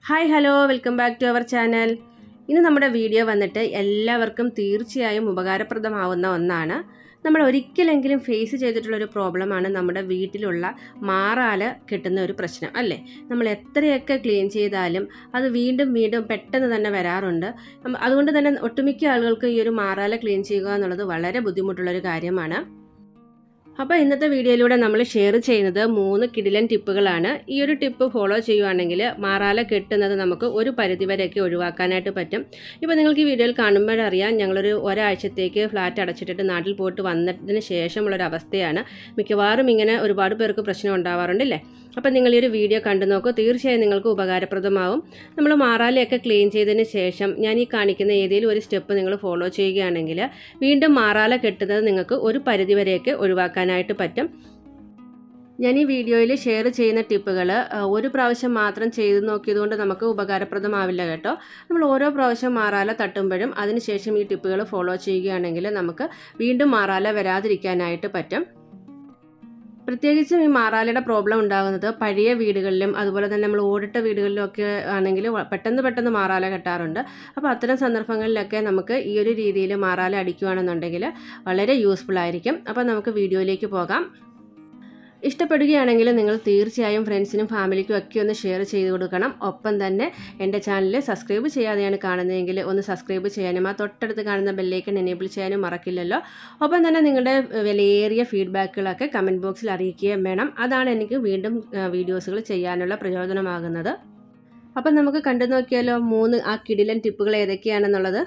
Hi hello welcome back to our channel. ഇന്ന് നമ്മുടെ video വന്നിട്ട് എല്ലാവർക്കും തീർച്ചയായും ഉപകാരപ്രദമാവുന്ന ഒന്നാണ്. നമ്മൾ ഒരിക്കലെങ്കിലും ഫേസ് ചെയ്തിട്ടുള്ളൊരു പ്രോബ്ലമാണ് നമ്മുടെ വീട്ടിലുള്ള മാറാല കിട്ടുന്ന ഒരു പ്രശ്നം അല്ലേ. നമ്മൾ എത്രയൊക്കെ ക്ലീൻ ചെയ്താലും അത് വീണ്ടും വീണ്ടും പെട്ടെന്ന് തന്നെ വരാറുണ്ട്. അതുകൊണ്ട് തന്നെ ഒട്ടുമിക്ക ആളുകൾക്ക് ഈ ഒരു മാറാല ക്ലീൻ ചെയ്യുക എന്നുള്ളത് വളരെ ബുദ്ധിമുട്ടുള്ളൊരു കാര്യമാണ്. അപ്പോൾ ഇന്നത്തെ വീഡിയോയിലൂടെ നമ്മൾ ഷെയർ ചെയ്യുന്നത് 3 കിടിലൻ ടിപ്പുകളാണ്. ഈ ഒരു ടിപ്പ് ഫോളോ ചെയ്യുവാണെങ്കിൽ മാറാല കെട്ടുന്നത് നമുക്ക് ഒരു പരിധിവരെയൊക്കെ ഒഴിവാക്കാനായിട്ട് പറ്റും. ഇപ്പോൾ നിങ്ങൾക്ക് ഈ വീഡിയോയിൽ കാണുമ്പോഴറിയാം, ഞങ്ങളൊരു ഒരാഴ്ചത്തേക്ക് ഫ്ലാറ്റ് അടച്ചിട്ടിട്ട് നാട്ടിൽ പോയിട്ട് വന്നതിന് ശേഷമുള്ളൊരു അവസ്ഥയാണ്. മിക്കവാറും ഇങ്ങനെ ഒരുപാട് പേർക്ക് പ്രശ്നം ഉണ്ടാവാറുണ്ടല്ലേ. അപ്പോൾ നിങ്ങൾ ഈ ഒരു വീഡിയോ കണ്ടു നോക്കൂ, തീർച്ചയായും നിങ്ങൾക്ക് ഉപകാരപ്രദമാവും. നമ്മൾ മാറാലയൊക്കെ ക്ലീൻ ചെയ്തതിന് ശേഷം ഞാൻ ഈ കാണിക്കുന്ന ഏതെങ്കിലും ഒരു സ്റ്റെപ്പ് നിങ്ങൾ ഫോളോ ചെയ്യുകയാണെങ്കിൽ വീണ്ടും മാറാല കെട്ടുന്നത് നിങ്ങൾക്ക് ഒരു പരിധിവരെയൊക്കെ ഒഴിവാക്കാനായിട്ട് പറ്റും. ഞാൻ ഈ വീഡിയോയിൽ ഷെയർ ചെയ്യുന്ന ടിപ്പുകൾ ഒരു പ്രാവശ്യം മാത്രം ചെയ്ത് നോക്കിയതുകൊണ്ട് നമുക്ക് ഉപകാരപ്രദമാവില്ല കേട്ടോ. നമ്മൾ ഓരോ പ്രാവശ്യം മാറാല തട്ടുമ്പോഴും അതിനുശേഷം ഈ ടിപ്പുകൾ ഫോളോ ചെയ്യുകയാണെങ്കിൽ നമുക്ക് വീണ്ടും മാറാല വരാതിരിക്കാനായിട്ട് പറ്റും. പ്രത്യേകിച്ചും ഈ മാറാലയുടെ പ്രോബ്ലം ഉണ്ടാകുന്നത് പഴയ വീടുകളിലും അതുപോലെ തന്നെ നമ്മൾ ഓടിട്ട വീടുകളിലും ഒക്കെ ആണെങ്കിൽ പെട്ടെന്ന് മാറാല കെട്ടാറുണ്ട്. അപ്പോൾ അത്തരം സന്ദർഭങ്ങളിലൊക്കെ നമുക്ക് ഈ ഒരു രീതിയിൽ മാറാല അടിക്കുകയാണെന്നുണ്ടെങ്കിൽ വളരെ യൂസ്ഫുൾ ആയിരിക്കും. അപ്പോൾ നമുക്ക് വീഡിയോയിലേക്ക് പോകാം. ഇഷ്ടപ്പെടുകയാണെങ്കിൽ നിങ്ങൾ തീർച്ചയായും ഫ്രണ്ട്സിനും ഫാമിലിക്കും ഒക്കെ ഒന്ന് ഷെയർ ചെയ്ത് കൊടുക്കണം. ഒപ്പം തന്നെ എൻ്റെ ചാനൽ സബ്സ്ക്രൈബ് ചെയ്യാതെയാണ് കാണുന്നതെങ്കിൽ ഒന്ന് സബ്സ്ക്രൈബ് ചെയ്യാനും ആ തൊട്ടടുത്ത് കാണുന്ന ബെല്ലൈക്കൺ എനേബിൾ ചെയ്യാനും മറക്കില്ലല്ലോ. ഒപ്പം തന്നെ നിങ്ങളുടെ വിലയേറിയ ഫീഡ്ബാക്കുകളൊക്കെ കമൻറ്റ് ബോക്സിൽ അറിയിക്കുകയും വേണം. അതാണ് എനിക്ക് വീണ്ടും വീഡിയോസുകൾ ചെയ്യാനുള്ള പ്രചോദനമാകുന്നത്. അപ്പം നമുക്ക് കണ്ടു നോക്കിയാലോ 3 ആ കിടിലൻ ടിപ്പുകൾ ഏതൊക്കെയാണെന്നുള്ളത്.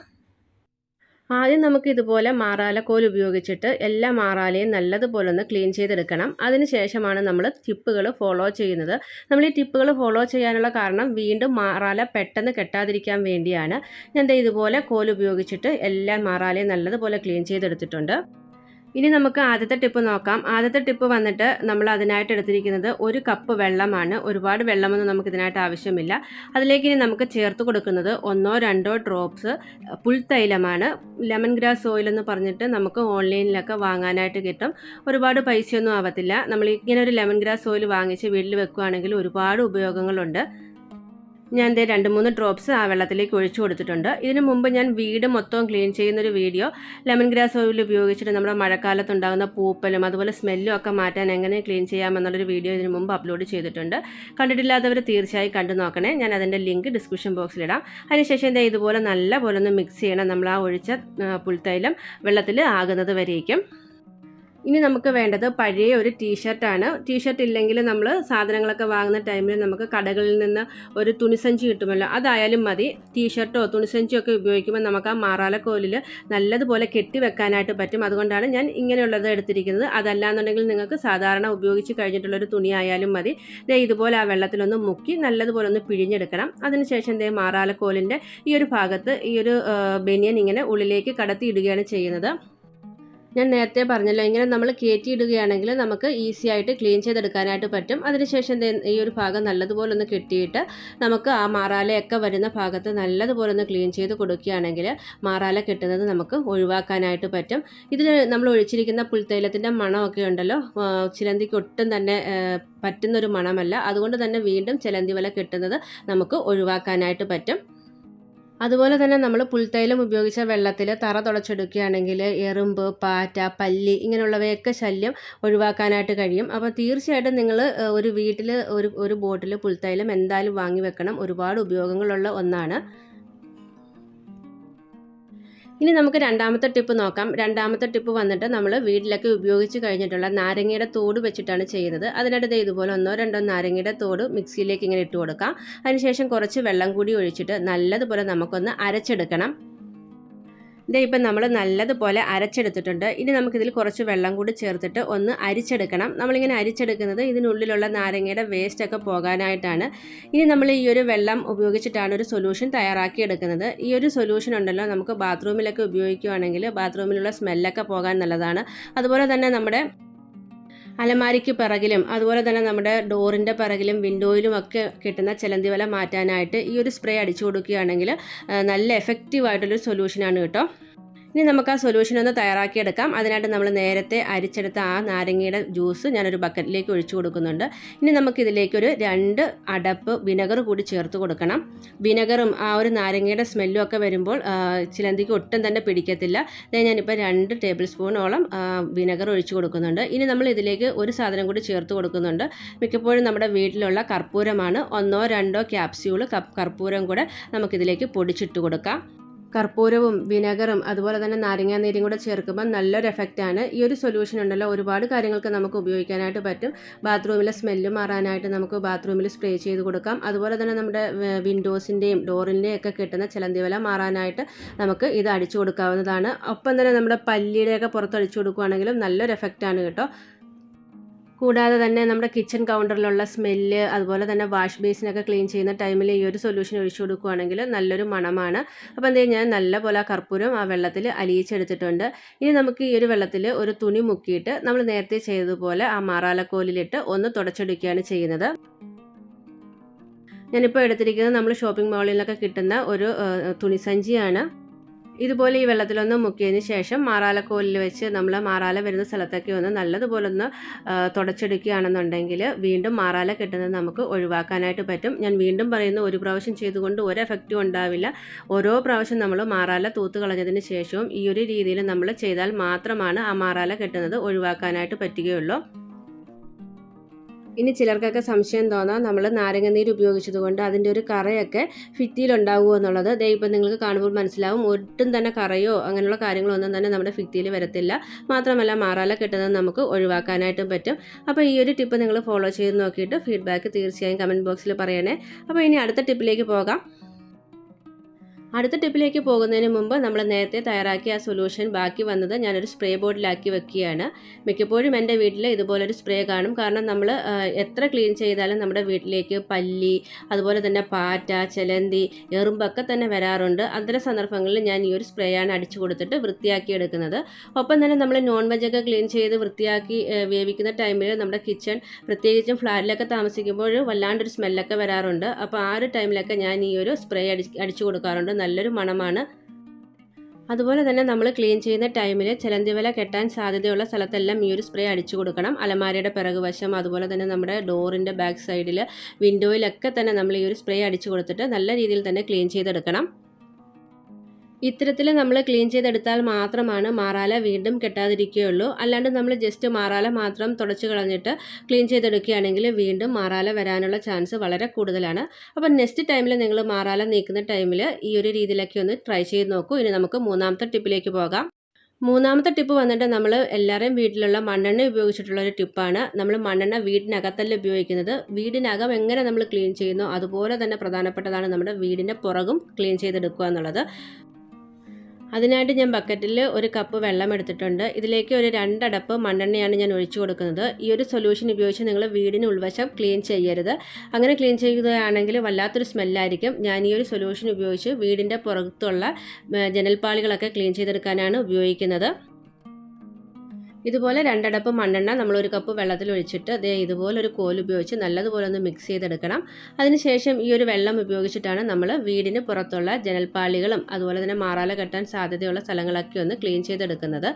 ആദ്യം നമുക്ക് ഇതുപോലെ മാറാലക്കോൽ ഉപയോഗിച്ചിട്ട് എല്ലാ മാറാലയും നല്ലതുപോലെ ഒന്ന് ക്ലീൻ ചെയ്തെടുക്കണം. അതിനുശേഷമാണ് നമ്മൾ ടിപ്പുകൾ ഫോളോ ചെയ്യുന്നത്. നമ്മൾ ഈ ടിപ്പുകൾ ഫോളോ ചെയ്യാനുള്ള കാരണം വീണ്ടും മാറാല പെട്ടെന്ന് കെട്ടാതിരിക്കാൻ വേണ്ടിയാണ്. ഞാൻ ഇതുപോലെ കോൽ ഉപയോഗിച്ചിട്ട് എല്ലാ മാറാലയും നല്ലതുപോലെ ക്ലീൻ ചെയ്തെടുത്തിട്ടുണ്ട്. ഇനി നമുക്ക് ആദ്യത്തെ ടിപ്പ് നോക്കാം. ആദ്യത്തെ ടിപ്പ് വന്നിട്ട് നമ്മൾ അതിനായിട്ട് എടുത്തിരിക്കുന്നത് 1 കപ്പ് വെള്ളമാണ്. ഒരുപാട് വെള്ളമൊന്നും നമുക്ക് ഇതിനായിട്ട് ആവശ്യമില്ല. അതിലേക്ക് ഇനി നമുക്ക് ചേർത്ത് കൊടുക്കുന്നത് 1-2 ഡ്രോപ്സ് പുൽത്തൈലമാണ്. ലെമൺ ഗ്രാസ് ഓയിൽ എന്ന് പറഞ്ഞിട്ട് നമുക്ക് ഓൺലൈനിലൊക്കെ വാങ്ങാനായിട്ട് കിട്ടും. ഒരുപാട് പൈസയൊന്നും ആവത്തില്ല. നമ്മൾ ഇങ്ങനെ ഒരു ലെമൺ ഗ്രാസ് ഓയിൽ വാങ്ങിച്ച് വീട്ടിൽ വെക്കുകയാണെങ്കിൽ ഒരുപാട് ഉപയോഗങ്ങളുണ്ട്. ഞാൻ 2-3 ഡ്രോപ്സ് ആ വെള്ളത്തിലേക്ക് ഒഴിച്ചു കൊടുത്തിട്ടുണ്ട്. ഇതിനു മുമ്പ് ഞാൻ വീട് മൊത്തം ക്ലീൻ ചെയ്യുന്നൊരു വീഡിയോ ലെമൺ ഗ്രാസ് ഓയിൽ ഉപയോഗിച്ചിട്ട് നമ്മുടെ മഴക്കാലത്തുണ്ടാകുന്ന പൂപ്പലും അതുപോലെ സ്മെല്ലും ഒക്കെ മാറ്റാൻ എങ്ങനെ ക്ലീൻ ചെയ്യാമെന്നുള്ളൊരു വീഡിയോ ഇതിനു മുമ്പ് അപ്ലോഡ് ചെയ്തിട്ടുണ്ട്. കണ്ടിട്ടില്ലാത്തവർ തീർച്ചയായും കണ്ടു നോക്കണേ. ഞാൻ അതിൻ്റെ ലിങ്ക് ഡിസ്ക്രിപ്ഷൻ ബോക്സിലിടാം. അതിനുശേഷം ഇതുപോലെ നല്ല പോലെ ഒന്ന് മിക്സ് ചെയ്യണം. നമ്മൾ ആ ഒഴിച്ച പുൽത്തൈലം വെള്ളത്തിൽ ആകുന്നത് വരേക്കും. ഇനി നമുക്ക് വേണ്ടത് പഴയ ഒരു ടീഷർട്ടാണ്. ടീഷർട്ട് ഇല്ലെങ്കിൽ നമ്മൾ സാധനങ്ങളൊക്കെ വാങ്ങുന്ന ടൈമിൽ നമുക്ക് കടകളിൽ നിന്ന് ഒരു തുണിസഞ്ചി കിട്ടുമല്ലോ, അതായാലും മതി. ടീഷർട്ടോ തുണിസഞ്ചിയോ ഒക്കെ ഉപയോഗിക്കുമ്പോൾ നമുക്ക് ആ മാറാലക്കോലിൽ നല്ലതുപോലെ കെട്ടി വെക്കാനായിട്ട് പറ്റും. അതുകൊണ്ടാണ് ഞാൻ ഇങ്ങനെയുള്ളത് എടുത്തിരിക്കുന്നത്. അതല്ലാന്നുണ്ടെങ്കിൽ നിങ്ങൾക്ക് സാധാരണ ഉപയോഗിച്ച് കഴിഞ്ഞിട്ടുള്ളൊരു തുണി ആയാലും മതി. ഇതുപോലെ ആ വെള്ളത്തിലൊന്ന് മുക്കി നല്ലതുപോലെ ഒന്ന് പിഴിഞ്ഞെടുക്കണം. അതിനുശേഷം മാറാലക്കോലിൻ്റെ ഈ ഒരു ഭാഗത്ത് ഈ ഒരു ബനിയൻ ഇങ്ങനെ ഉള്ളിലേക്ക് കടത്തി ഇടുകയാണ് ചെയ്യുന്നത്. ഞാൻ നേരത്തെ പറഞ്ഞല്ലോ, ഇങ്ങനെ നമ്മൾ കയറ്റിയിടുകയാണെങ്കിൽ നമുക്ക് ഈസി ആയിട്ട് ക്ലീൻ ചെയ്തെടുക്കാനായിട്ട് പറ്റും. അതിനുശേഷം ഈ ഒരു ഭാഗം നല്ലതുപോലെ ഒന്ന് കെട്ടിയിട്ട് നമുക്ക് ആ മാറാലയൊക്കെ വരുന്ന ഭാഗത്ത് നല്ലതുപോലെ ഒന്ന് ക്ലീൻ ചെയ്ത് കൊടുക്കുകയാണെങ്കിൽ മാറാല കെട്ടുന്നത് നമുക്ക് ഒഴിവാക്കാനായിട്ട് പറ്റും. ഇതിൽ നമ്മൾ ഒഴിച്ചിരിക്കുന്ന പുൽത്തൈലത്തിൻ്റെ മണമൊക്കെ ഉണ്ടല്ലോ, ചിലന്തിക്ക് ഒട്ടും തന്നെ പറ്റുന്നൊരു മണമല്ല. അതുകൊണ്ട് തന്നെ വീണ്ടും ചിലന്തി വല കെട്ടുന്നത് നമുക്ക് ഒഴിവാക്കാനായിട്ട് പറ്റും. അതുപോലെ തന്നെ നമ്മൾ പുൽത്തൈലം ഉപയോഗിച്ച വെള്ളത്തിൽ തറ തുടച്ചെടുക്കുകയാണെങ്കിൽ എറുമ്പ്, പാറ്റ, പല്ലി ഇങ്ങനെയുള്ളവയൊക്കെ ശല്യം ഒഴിവാക്കാനായിട്ട് കഴിയും. അപ്പോൾ തീർച്ചയായിട്ടും നിങ്ങൾ ഒരു വീട്ടിൽ ഒരു ബോട്ടിൽ പുൽത്തൈലം എന്തായാലും വാങ്ങി വെക്കണം. ഒരുപാട് ഉപയോഗങ്ങളുള്ള ഒന്നാണ്. ഇനി നമുക്ക് രണ്ടാമത്തെ ടിപ്പ് നോക്കാം. രണ്ടാമത്തെ ടിപ്പ് വന്നിട്ട് നമ്മൾ വീട്ടിലൊക്കെ ഉപയോഗിച്ച് കഴിഞ്ഞിട്ടുള്ള നാരങ്ങയുടെ തോട് വെച്ചിട്ടാണ് ചെയ്യുന്നത്. അതിനടുത്ത് ഇതുപോലെ 1-2 നാരങ്ങയുടെ തോട് മിക്സിയിലേക്ക് ഇങ്ങനെ ഇട്ട് കൊടുക്കാം. അതിനുശേഷം കുറച്ച് വെള്ളം കൂടി ഒഴിച്ചിട്ട് നല്ലതുപോലെ നമുക്കൊന്ന് അരച്ചെടുക്കണം. ഇപ്പം നമ്മൾ നല്ലതുപോലെ അരച്ചെടുത്തിട്ടുണ്ട്. ഇനി നമുക്കിതിൽ കുറച്ച് വെള്ളം കൂടി ചേർത്തിട്ട് ഒന്ന് അരിച്ചെടുക്കണം. നമ്മളിങ്ങനെ അരിച്ചെടുക്കുന്നത് ഇതിനുള്ളിലുള്ള നാരങ്ങയുടെ വേസ്റ്റൊക്കെ പോകാനായിട്ടാണ്. ഇനി നമ്മൾ ഈ ഒരു വെള്ളം ഉപയോഗിച്ചിട്ടാണ് ഒരു സൊല്യൂഷൻ തയ്യാറാക്കിയെടുക്കുന്നത്. ഈ ഒരു സൊല്യൂഷൻ ഉണ്ടല്ലോ, നമുക്ക് ബാത്റൂമിലൊക്കെ ഉപയോഗിക്കുകയാണെങ്കിൽ ബാത്റൂമിലുള്ള സ്മെല്ലൊക്കെ പോകാൻ നല്ലതാണ്. അതുപോലെ തന്നെ നമ്മുടെ അലമാരിക്ക് പിറകിലും അതുപോലെ തന്നെ നമ്മുടെ ഡോറിൻ്റെ പിറകിലും വിൻഡോയിലും ഒക്കെ കിട്ടുന്ന ചിലന്തി വല മാറ്റാനായിട്ട് ഈ ഒരു സ്പ്രേ അടിച്ചു കൊടുക്കുകയാണെങ്കിൽ നല്ല എഫക്റ്റീവായിട്ടുള്ളൊരു സൊല്യൂഷനാണ് കേട്ടോ. ഇനി നമുക്ക് ആ സൊല്യൂഷൻ ഒന്ന് തയ്യാറാക്കിയെടുക്കാം. അതിനായിട്ട് നമ്മൾ നേരത്തെ അരിച്ചെടുത്ത ആ നാരങ്ങയുടെ ജ്യൂസ് ഞാനൊരു ബക്കറ്റിലേക്ക് ഒഴിച്ചു കൊടുക്കുന്നുണ്ട്. ഇനി നമുക്കിതിലേക്കൊരു 2 അടപ്പ് വിനെഗർ കൂടി ചേർത്ത് കൊടുക്കണം. വിനെഗറും ആ ഒരു നാരങ്ങയുടെ സ്മെല്ലും ഒക്കെ വരുമ്പോൾ ചിലന്തിക്ക് ഒട്ടും തന്നെ പിടിക്കത്തില്ല. ഞാനിപ്പോൾ 2 ടേബിൾ സ്പൂണോളം വിനെഗർ ഒഴിച്ചു കൊടുക്കുന്നുണ്ട്. ഇനി നമ്മൾ ഇതിലേക്ക് ഒരു സാധനം കൂടി ചേർത്ത് കൊടുക്കുന്നുണ്ട്. മിക്കപ്പോഴും നമ്മുടെ വീട്ടിലുള്ള കർപ്പൂരമാണ്. 1-2 ക്യാപ്സ്യൂൾ കർപ്പൂരം കൂടെ നമുക്കിതിലേക്ക് പൊടിച്ചിട്ട് കൊടുക്കാം. കർപ്പൂരവും വിനെഗറും അതുപോലെ തന്നെ നാരങ്ങാനീരും കൂടെ ചേർക്കുമ്പോൾ നല്ലൊരു എഫക്റ്റാണ്. ഈ ഒരു സൊല്യൂഷൻ ഉണ്ടല്ലോ ഒരുപാട് കാര്യങ്ങൾക്ക് നമുക്ക് ഉപയോഗിക്കാനായിട്ട് പറ്റും. ബാത്റൂമിലെ സ്മെല്ല് മാറാനായിട്ട് നമുക്ക് ബാത്റൂമിൽ സ്പ്രേ ചെയ്ത് കൊടുക്കാം. അതുപോലെ തന്നെ നമ്മുടെ വിൻഡോസിൻ്റെയും ഡോറിൻ്റെയും ഒക്കെ കിട്ടുന്ന ചിലന്തി വല മാറാനായിട്ട് നമുക്ക് ഇത് അടിച്ചു കൊടുക്കാവുന്നതാണ്. ഒപ്പം തന്നെ നമ്മുടെ പല്ലിയുടെയൊക്കെ പുറത്ത് അടിച്ചു കൊടുക്കുകയാണെങ്കിലും നല്ലൊരു എഫക്റ്റാണ് കേട്ടോ. കൂടാതെ തന്നെ നമ്മുടെ കിച്ചൺ കൗണ്ടറിലുള്ള സ്മെല്ല് അതുപോലെ തന്നെ വാഷ് ബേസിനൊക്കെ ക്ലീൻ ചെയ്യുന്ന ടൈമിൽ ഈ ഒരു സൊല്യൂഷൻ ഒഴിച്ചു കൊടുക്കുകയാണെങ്കിൽ നല്ലൊരു മണമാണ്. അപ്പോൾ എന്ത് ഞാൻ നല്ലപോലെ ആ കർപ്പൂരം ആ വെള്ളത്തിൽ അലിയിച്ചെടുത്തിട്ടുണ്ട്. ഇനി നമുക്ക് ഈ ഒരു വെള്ളത്തിൽ ഒരു തുണി മുക്കിയിട്ട് നമ്മൾ നേരത്തെ ചെയ്തതുപോലെ ആ മാറാലക്കോലിലിട്ട് ഒന്ന് തുടച്ചെടുക്കുകയാണ് ചെയ്യുന്നത്. ഞാനിപ്പോൾ എടുത്തിരിക്കുന്നത് നമ്മൾ ഷോപ്പിംഗ് മാളിലൊക്കെ കിട്ടുന്ന ഒരു തുണിസഞ്ചിയാണ്. ഇതുപോലെ ഈ വെള്ളത്തിലൊന്ന് മുക്കിയതിന് ശേഷം മാറാലക്കോലിൽ വെച്ച് നമ്മൾ മാറാല വരുന്ന സ്ഥലത്തൊക്കെ ഒന്ന് നല്ലതുപോലെ ഒന്ന് തുടച്ചെടുക്കുകയാണെന്നുണ്ടെങ്കിൽ വീണ്ടും മാറാല കിട്ടുന്നത് നമുക്ക് ഒഴിവാക്കാനായിട്ട് പറ്റും. ഞാൻ വീണ്ടും പറയുന്നു, ഒരു പ്രാവശ്യം ചെയ്തുകൊണ്ട് ഒരു എഫക്റ്റും ഉണ്ടാവില്ല. ഓരോ പ്രാവശ്യം നമ്മൾ മാറാല തൂത്ത് കളഞ്ഞതിന് ശേഷവും ഈ ഒരു രീതിയിൽ നമ്മൾ ചെയ്താൽ മാത്രമാണ് ആ മാറാല കിട്ടുന്നത് ഒഴിവാക്കാനായിട്ട് പറ്റുകയുള്ളൂ. ഇനി ചിലർക്കൊക്കെ സംശയം തോന്നാം, നമ്മൾ നാരങ്ങനീര് ഉപയോഗിച്ചതുകൊണ്ട് അതിൻ്റെ ഒരു കറയൊക്കെ ഭിത്തിയിലുണ്ടാവുമോ എന്നുള്ളത്. ഇപ്പം നിങ്ങൾക്ക് കാണുമ്പോൾ മനസ്സിലാവും, ഒട്ടും തന്നെ കറയോ അങ്ങനെയുള്ള കാര്യങ്ങളൊന്നും തന്നെ നമ്മുടെ ഭിത്തിയിൽ വരത്തില്ല. മാത്രമല്ല മാറാല കെട്ടുന്നത് നമുക്ക് ഒഴിവാക്കാനായിട്ടും പറ്റും. അപ്പോൾ ഈ ഒരു ടിപ്പ് നിങ്ങൾ ഫോളോ ചെയ്ത് നോക്കിയിട്ട് ഫീഡ്ബാക്ക് തീർച്ചയായും കമൻറ്റ് ബോക്സിൽ പറയണേ. അപ്പോൾ ഇനി അടുത്ത ടിപ്പിലേക്ക് പോകാം. അടുത്ത ടിപ്പിലേക്ക് പോകുന്നതിന് മുമ്പ് നമ്മൾ നേരത്തെ തയ്യാറാക്കിയ ആ സൊല്യൂഷൻ ബാക്കി വന്നത് ഞാനൊരു സ്പ്രേ ബോട്ടിലാക്കി വെക്കുകയാണ്. മിക്കപ്പോഴും എൻ്റെ വീട്ടിൽ ഇതുപോലൊരു സ്പ്രേ കാണും. കാരണം നമ്മൾ എത്ര ക്ലീൻ ചെയ്താലും നമ്മുടെ വീട്ടിലേക്ക് പല്ലി അതുപോലെ തന്നെ പാറ്റ, ചിലന്തി, എറുമ്പൊക്കെ തന്നെ വരാറുണ്ട്. അത്തരം സന്ദർഭങ്ങളിൽ ഞാൻ ഈ ഒരു സ്പ്രേയാണ് അടിച്ചു കൊടുത്തിട്ട് വൃത്തിയാക്കി എടുക്കുന്നത്. ഒപ്പം തന്നെ നമ്മൾ നോൺ വെജൊക്കെ ക്ലീൻ ചെയ്ത് വൃത്തിയാക്കി വേവിക്കുന്ന ടൈമിൽ നമ്മുടെ കിച്ചൺ, പ്രത്യേകിച്ചും ഫ്ലാറ്റിലൊക്കെ താമസിക്കുമ്പോൾ വല്ലാണ്ടൊരു സ്മെല്ലൊക്കെ വരാറുണ്ട്. അപ്പോൾ ആ ഒരു ടൈമിലൊക്കെ ഞാൻ ഈ ഒരു സ്പ്രേ അടിച്ചു കൊടുക്കാറുണ്ട്. നല്ലൊരു മണമാണ്. അതുപോലെ തന്നെ നമ്മൾ ക്ലീൻ ചെയ്യുന്ന ടൈമിൽ ചിലന്തി വല കെട്ടാൻ സാധ്യതയുള്ള സ്ഥലത്തെല്ലാം ഈ ഒരു സ്പ്രേ അടിച്ചു കൊടുക്കണം. അലമാരയുടെ പിറകുവശം അതുപോലെ തന്നെ നമ്മുടെ ഡോറിൻ്റെ ബാക്ക് സൈഡിൽ, വിൻഡോയിലൊക്കെ തന്നെ നമ്മൾ ഈ ഒരു സ്പ്രേ അടിച്ചു കൊടുത്തിട്ട് നല്ല രീതിയിൽ തന്നെ ക്ലീൻ ചെയ്തെടുക്കണം. ഇത്തരത്തിൽ നമ്മൾ ക്ലീൻ ചെയ്തെടുത്താൽ മാത്രമാണ് മാറാല വീണ്ടും കെട്ടാതിരിക്കുകയുള്ളൂ. അല്ലാണ്ട് നമ്മൾ ജസ്റ്റ് മാറാല മാത്രം തുടച്ച് കളഞ്ഞിട്ട് ക്ലീൻ ചെയ്തെടുക്കുകയാണെങ്കിൽ വീണ്ടും മാറാല വരാനുള്ള ചാൻസ് വളരെ കൂടുതലാണ്. അപ്പോൾ നെക്സ്റ്റ് ടൈമിൽ നിങ്ങൾ മാറാല നീക്കുന്ന ടൈമിൽ ഈ ഒരു രീതിയിലൊക്കെ ഒന്ന് ട്രൈ ചെയ്ത് നോക്കൂ. ഇനി നമുക്ക് മൂന്നാമത്തെ ടിപ്പിലേക്ക് പോകാം. മൂന്നാമത്തെ ടിപ്പ് വന്നിട്ട് നമ്മൾ എല്ലാവരെയും വീട്ടിലുള്ള മണ്ണെണ്ണ ഉപയോഗിച്ചിട്ടുള്ള ഒരു ടിപ്പാണ്. നമ്മൾ മണ്ണെണ്ണ വീടിനകത്തല്ല ഉപയോഗിക്കുന്നത്. വീടിനകം എങ്ങനെ നമ്മൾ ക്ലീൻ ചെയ്യുന്നോ അതുപോലെ തന്നെ പ്രധാനപ്പെട്ടതാണ് നമ്മുടെ വീടിൻ്റെ പുറകും ക്ലീൻ ചെയ്തെടുക്കുക എന്നുള്ളത്. അതിനായിട്ട് ഞാൻ ബക്കറ്റിൽ ഒരു കപ്പ് വെള്ളം എടുത്തിട്ടുണ്ട്. ഇതിലേക്ക് ഒരു 2 അടപ്പ് മണ്ണെണ്ണയാണ് ഞാൻ ഒഴിച്ചു കൊടുക്കുന്നത്. ഈ ഒരു സൊല്യൂഷൻ ഉപയോഗിച്ച് നിങ്ങൾ വീടിന് ഉൾവശം ക്ലീൻ ചെയ്യരുത്. അങ്ങനെ ക്ലീൻ ചെയ്യുകയാണെങ്കിൽ വല്ലാത്തൊരു സ്മെല്ലായിരിക്കും. ഞാൻ ഈ ഒരു സൊല്യൂഷൻ ഉപയോഗിച്ച് വീടിൻ്റെ പുറത്തുള്ള ജനൽപ്പാളികളൊക്കെ ക്ലീൻ ചെയ്തെടുക്കാനാണ് ഉപയോഗിക്കുന്നത്. ഇതുപോലെ 2 അടപ്പ് മണ്ണെണ്ണ നമ്മൾ ഒരു കപ്പ് വെള്ളത്തിൽ ഒഴിച്ചിട്ട് ഇതുപോലെ ഒരു കോൽ ഉപയോഗിച്ച് നല്ലതുപോലെ ഒന്ന് മിക്സ് ചെയ്തെടുക്കണം. അതിനുശേഷം ഈ ഒരു വെള്ളം ഉപയോഗിച്ചിട്ടാണ് നമ്മൾ വീടിന് പുറത്തുള്ള ജനൽപ്പാളികളും അതുപോലെ തന്നെ മാറാല കെട്ടാൻ സാധ്യതയുള്ള സ്ഥലങ്ങളൊക്കെ ഒന്ന് ക്ലീൻ ചെയ്തെടുക്കുന്നത്.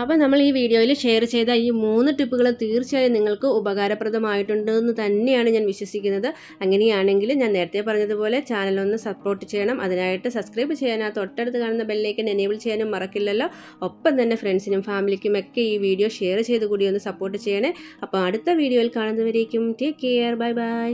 അപ്പോൾ നമ്മൾ ഈ വീഡിയോയിൽ ഷെയർ ചെയ്ത ഈ 3 ടിപ്പുകൾ തീർച്ചയായും നിങ്ങൾക്ക് ഉപകാരപ്രദമായിട്ടുണ്ടെന്ന് തന്നെയാണ് ഞാൻ വിശ്വസിക്കുന്നത്. അങ്ങനെയാണെങ്കിൽ ഞാൻ നേരത്തെ പറഞ്ഞതുപോലെ ചാനലൊന്ന് സപ്പോർട്ട് ചെയ്യണം. അതിനായിട്ട് സബ്സ്ക്രൈബ് ചെയ്യാൻ തൊട്ടടുത്ത് കാണുന്ന ബെല്ലൈക്കൻ എനേബിൾ ചെയ്യാനും മറക്കില്ലല്ലോ. ഒപ്പം തന്നെ ഫ്രണ്ട്സിനും ഫാമിലിക്കും ഒക്കെ ഈ വീഡിയോ ഷെയർ ചെയ്ത് കൂടി ഒന്ന് സപ്പോർട്ട് ചെയ്യണേ. അപ്പോൾ അടുത്ത വീഡിയോയിൽ കാണുന്നവരേക്കും ടേക്ക് കെയർ, ബൈ ബൈ.